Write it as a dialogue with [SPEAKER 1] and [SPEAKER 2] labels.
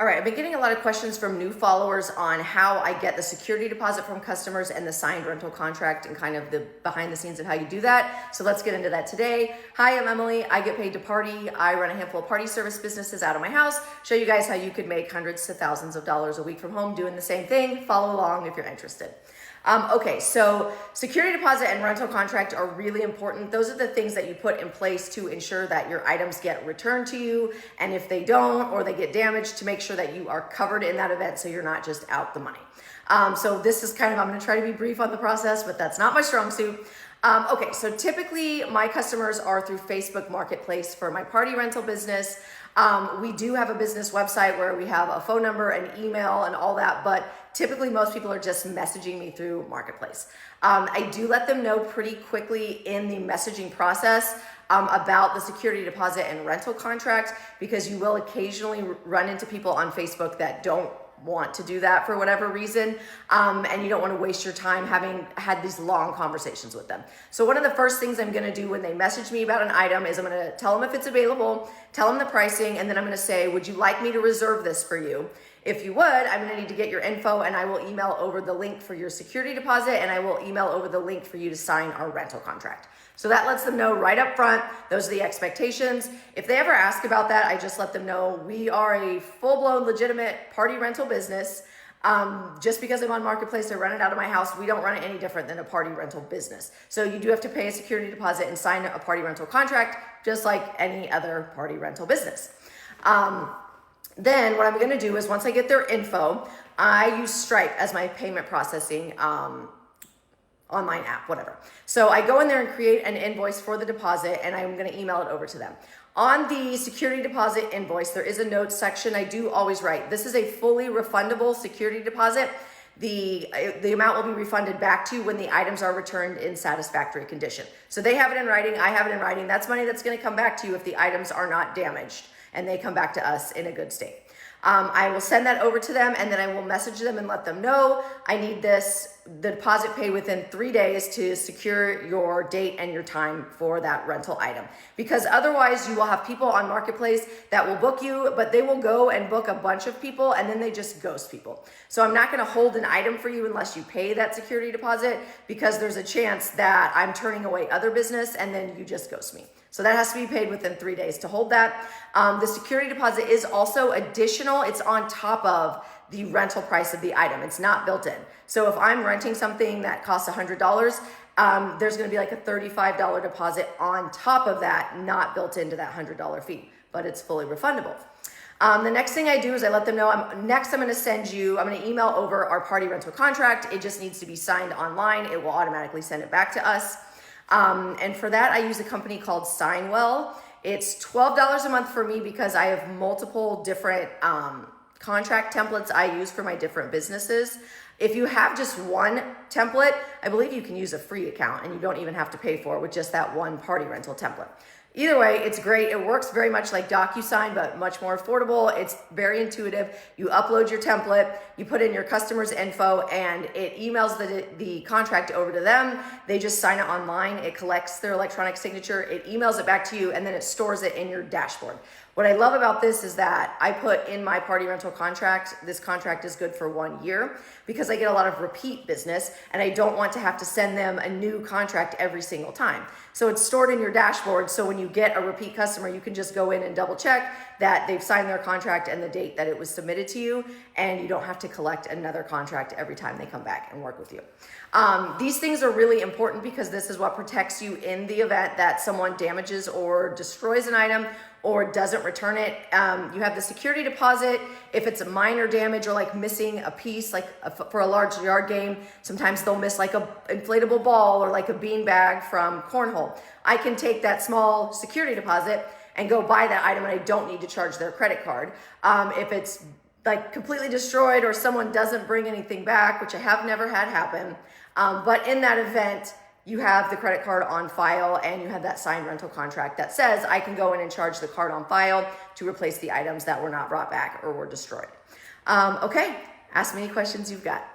[SPEAKER 1] All right, I've been getting a lot of questions from new followers on how I get the security deposit from customers and the signed rental contract and kind of the behind the scenes of how you do that. So let's get into that today. Hi, I'm Emily. I get paid to party. I run a handful of party service businesses out of my house. Show you guys how you could make hundreds to thousands of dollars a week from home doing the same thing. Follow along if you're interested. Okay, so security deposit and rental contract are really important. Those are the things that you put in place to ensure that your items get returned to you. And if they don't, or they get damaged, to make sure that you are covered in that event so you're not just out the money. So this is kind of, I'm gonna try to be brief on the process, but that's not my strong suit. Okay, so typically my customers are through Facebook Marketplace for my party rental business. We do have a business website where we have a phone number and email and all that, but typically most people are just messaging me through Marketplace. I do let them know pretty quickly in the messaging process about the security deposit and rental contract, because you will occasionally run into people on Facebook that don't want to do that for whatever reason, and you don't want to waste your time having had these long conversations with them. So one of the first things I'm going to do when they message me about an item is I'm going to tell them if it's available, tell them the pricing, and then I'm going to say, would you like me to reserve this for you? If you would, I'm going to need to get your info, and I will email over the link for your security deposit, and I will email over the link for you to sign our rental contract. So that lets them know right up front, those are the expectations. If they ever ask about that, I just let them know we are a full-blown legitimate party rental business. Just because I'm on Marketplace, I run it out of my house, we don't run it any different than a party rental business. So you do have to pay a security deposit and sign a party rental contract, just like any other party rental business. Then what I'm gonna do is once I get their info, I use Stripe as my payment processing online app, whatever. So I go in there and create an invoice for the deposit, and I'm gonna email it over to them. On the security deposit invoice, there is a notes section. I do always write, this is a fully refundable security deposit. The amount will be refunded back to you when the items are returned in satisfactory condition. So they have it in writing, I have it in writing. That's money that's gonna come back to you if the items are not damaged and they come back to us in a good state. I will send that over to them, and then I will message them and let them know I need the deposit paid within 3 days to secure your date and your time for that rental item. Because otherwise you will have people on Marketplace that will book you, but they will go and book a bunch of people and then they just ghost people. So I'm not gonna hold an item for you unless you pay that security deposit, because there's a chance that I'm turning away other business and then you just ghost me. So that has to be paid within 3 days to hold that. The security deposit is also additional. It's on top of the rental price of the item. It's not built in. So if I'm renting something that costs $100, there's gonna be like a $35 deposit on top of that, not built into that $100 fee, but it's fully refundable. The next thing I do is I let them know, I'm gonna email over our party rental contract. It just needs to be signed online. It will automatically send it back to us. And for that, I use a company called Signwell. It's $12 a month for me because I have multiple different contract templates I use for my different businesses. If you have just one template, I believe you can use a free account and you don't even have to pay for it with just that one party rental template. Either way, it's great. It works very much like DocuSign, but much more affordable. It's very intuitive. You upload your template, you put in your customer's info, and it emails the contract over to them. They just sign it online. It collects their electronic signature. It emails it back to you, and then it stores it in your dashboard. What I love about this is that I put in my party rental contract, this contract is good for 1 year, because I get a lot of repeat business and I don't want to have to send them a new contract every single time. So it's stored in your dashboard, so when you get a repeat customer, you can just go in and double check that they've signed their contract and the date that it was submitted to you, and you don't have to collect another contract every time they come back and work with you. These things are really important because this is what protects you in the event that someone damages or destroys an item or doesn't return it. You have the security deposit. If it's a minor damage or like missing a piece, like for a large yard game, sometimes they'll miss like a inflatable ball or like a bean bag from cornhole. I can take that small security deposit and go buy that item, and I don't need to charge their credit card. If it's like completely destroyed or someone doesn't bring anything back, which I have never had happen, but in that event, you have the credit card on file and you have that signed rental contract that says I can go in and charge the card on file to replace the items that were not brought back or were destroyed. Okay, ask me any questions you've got.